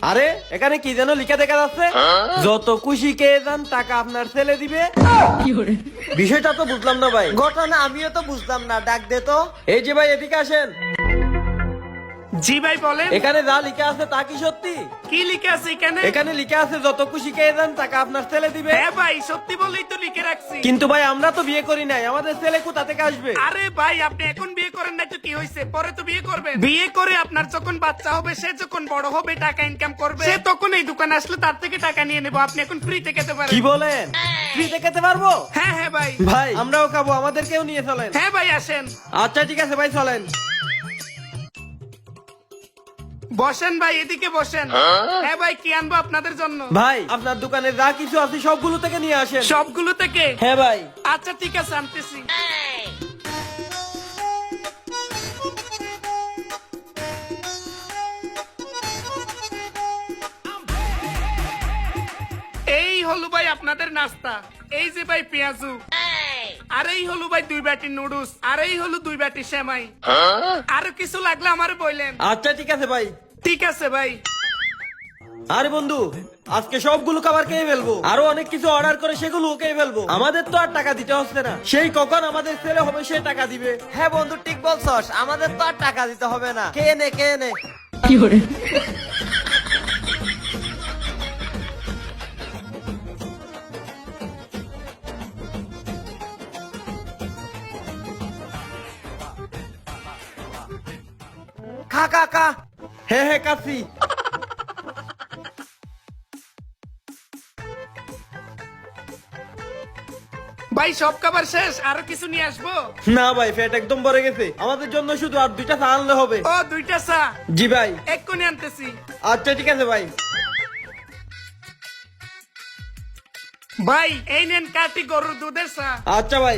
আরে এখানে কি যেন লিখে দেখা যাচ্ছে, যত খুশি কে যান টাকা আপনার ছেলে দিবে। বিষয়টা তো বুঝলাম না ভাই। ঘটনা আমিও তো বুঝলাম না, ডাক দে তো। এই যে ভাই এদিকে আসেন। জি ভাই বলেন, এখানে যা লিখে আছে তা কি সত্যি? কি লিখে আছে এখানে? এখানে লিখে আছে যত খুশি কে যান টাকা আপনার ছেলে দিবে। হ্যাঁ ভাই, সত্যি বলেই তো লিখে রাখছি। কিন্তু ভাই আমরা তো বিয়ে করি নাই, আমাদের ছেলে কোথা থেকে আসবে? আরে ভাই, আপনি এখন বিয়ে করেন নাই তো কি হয়েছে, পরে তো বিয়ে করবেন। বিয়ে করে আপনার যখন বাচ্চা হবে, সে যখন বড় হবে, টাকা ইনকাম করবে, সে তখন এই দোকানে আসলে তার থেকে টাকা নিয়ে নেবো। আপনি এখন ফ্রিতে খেতে পারেন। কি বলেন? ফ্রিতে খেতে পারবো? হ্যাঁ হ্যাঁ ভাই। ভাই আমরাও খাবো, আমাদেরকেও নিয়ে চলেন। হ্যাঁ ভাই আসেন, আচ্ছা ঠিক আছে ভাই, চলেন। বসেন ভাই, এদিকে বসেন। হ্যাঁ ভাই, কি আনবো আপনাদের জন্য? ভাই আপনার দোকানে যা কিছু আছে সবগুলো থেকে নিয়ে আসেন। সবগুলো থেকে? হ্যাঁ ভাই। আচ্ছা ঠিক আছে, আনতেছি। এই হলো ভাই আপনাদের নাস্তা। এই যে ভাই পেঁয়াজু, আর এই হলো ভাই 2 বাটি নুডলস, আর এই হলো 2 বাটি সেমাই। আরো কিছু লাগলে আমারে বললেন। আচ্ছা ঠিক আছে ভাই। ঠিক আছে ভাই। আরে বন্ধু, আজকে সবগুলো খাবার খেয়ে ফেলবো, আরো অনেক কিছু অর্ডার করে সেগুলো খেয়ে ফেলবো। আমাদের তো আর টাকা দিতে হচ্ছে না, সেই কখন আমাদের ছেলে হবে সে টাকা দিবে। হ্যাঁ বন্ধু, ঠিক বলছস, আমাদের তো আর টাকা দিতে হবে না। কে নে কে নে। খা খা খা। হ্যাঁ হ্যাঁ কাছি। ভাই সব খাবার শেষ, আরো কিছু নিয়ে আসবো? না ভাই, পেট একদম ভরে গেছে, আমাদের জন্য শুধু আর 2টা চা আনলে হবে। ও 2টা চা? জি ভাই। এক্ষুনি আনতেছি। আচ্ছা ঠিক আছে ভাই। ভাই এই নেন কাটি গরুর দুধের চা। আচ্ছা ভাই।